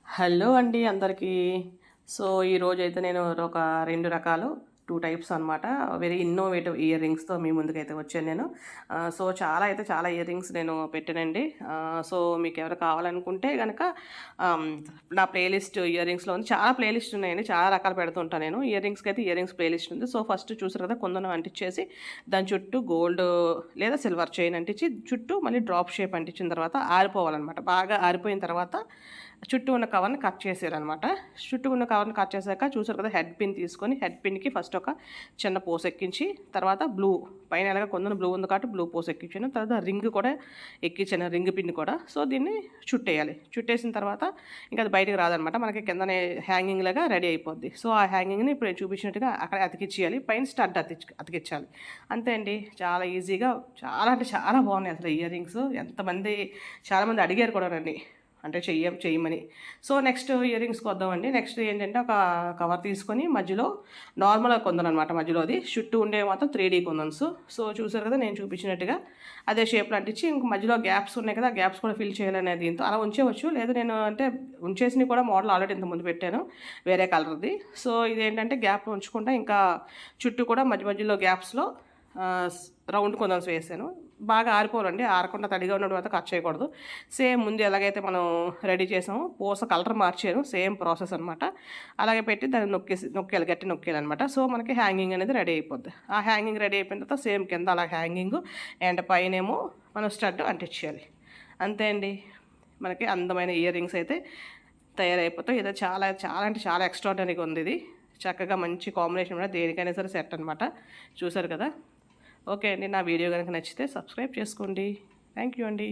Hello అండి అందరికీ. So, ఈరోజైతే నేను ఒక 2 రకాలు 2 టైప్స్ అనమాట. వెరీ ఇన్నోవేటివ్ ఇయర్ రింగ్స్‌తో మీ ముందుకైతే వచ్చాను నేను. సో, చాలా ఇయర్ రింగ్స్ నేను పెట్టానండి. సో, మీకెవరు కావాలనుకుంటే గనక ఆహ్, నా ప్లేలిస్ట్ ఇయర్ రింగ్స్‌లో ఉంది. చాలా ప్లేలిస్ట్ ఉన్నాయండి. చాలా రకాలు పెడుతుంటా నేను. ఇయర్ రింగ్స్‌కైతే ఇయర్ రింగ్స్ ప్లేలిస్ట్ ఉంది. సో, ఫస్ట్ చూసారు కదా! కుందనం అంటించేసి దాని చుట్టూ గోల్డ్ లేదా సిల్వర్ చైన్ అంటించి చుట్టూ మళ్ళీ డ్రాప్ షేప్ అంటించిన తర్వాత ఆరిపోవాలనమాట. బాగా ఆరిపోయిన తర్వాత చుట్టూ ఉన్న కవర్‌ని కట్ చేసేయాలనమాట. చుట్టూ ఉన్న కవర్‌ని కట్ చేశాక చూసారు కదా! హెడ్ పిన్ తీసుకొని హెడ్ పిన్‌కి ఫస్ట్ ఒక చిన్న పోస్ ఎక్కించి తర్వాత బ్లూ పైన ఎలాగ కొందన బ్లూ ఉంది కాబట్టి బ్లూ పోస్ ఎక్కించాను. తర్వాత రింగ్ కూడా ఎక్కించాను రింగ్ పిన్ కూడా. సో, దీన్ని చుట్టేయాలి. చుట్టేసిన తర్వాత ఇంక అది బయటకి రాదనమాట. మనకి కిందనే హ్యాంగింగ్ లాగా రెడీ అయిపోద్ది. సో, ఆ హ్యాంగింగ్‌ని ఇప్పుడు నేను చూపించినట్టుగా అక్కడ అతికిచ్చేయాలి. పైన స్టడ్ అతికిచ్చాలి. అంతే అండి. చాలా ఈజీగా చాలా అంటే చాలా బాగున్నాయి అసలు ఇయర్ రింగ్స్. చాలామంది అడిగారు కూడా నన్ని. అంటే చెయ్యమని. సో, నెక్స్ట్ ఇయర్ రింగ్స్‌కి వద్దామండి. నెక్స్ట్ ఏంటంటే ఒక కవర్ తీసుకొని మధ్యలో నార్మల్‌గా కుందననమాట మధ్యలోది. చుట్టూ ఉండేవి మాత్రం 3D కుందన్స్. సో, చూసారు కదా! నేను చూపించినట్టుగా అదే షేప్‌లో అంటించి ఇంక మధ్యలో గ్యాప్స్ ఉన్నాయి కదా! ఆ గ్యాప్స్ కూడా ఫిల్ చేయాలనే దీంతో అలా ఉంచేయవచ్చు. లేదు నేను అంటే ఉంచేసినవి కూడా మోడల్ ఆల్రెడీ ఇంతకుముందు పెట్టాను వేరే కలర్‌ది. సో, ఇదేంటంటే గ్యాప్ ఉంచకుండా ఇంకా చుట్టూ కూడా మధ్యలో గ్యాప్స్‌లో రౌండ్ కుందన్స్ వేసాను. బాగా ఆరిపోవాలండి. ఆరకుండా తడిగా ఉన్నప్పుడు మాత్రం కట్ చేయకూడదు. సేమ్ ముందు ఎలాగైతే మనం రెడీ చేసామో పూస కలర్ మార్చాను. సేమ్ ప్రాసెస్ అనమాట. అలాగే పెట్టి దాన్ని నొక్కేయాలి గట్టి నొక్కేయాలనమాట. సో, మనకి హ్యాంగింగ్ అనేది రెడీ అయిపోద్ది. ఆ హ్యాంగింగ్ రెడీ అయిపోయిన తర్వాత సేమ్ కింద అలా హ్యాంగింగ్ అండ్ పైనేమో మనం స్టడ్ అంటించేయాలి. అంతే అండి. మనకి అందమైన ఇయర్ రింగ్స్ అయితే తయారైపోతాయి. ఇది చాలా అంటే చాలా ఎక్స్ట్రార్డినరీగా ఉంది ఇది. చక్కగా మంచి కాంబినేషన్ కూడా దేనికైనా సరే సెట్ అనమాట. చూసారు కదా! ఓకే అండి. నా వీడియో గనుక నచ్చితే సబ్స్క్రైబ్ చేసుకోండి. థ్యాంక్ యూ అండి.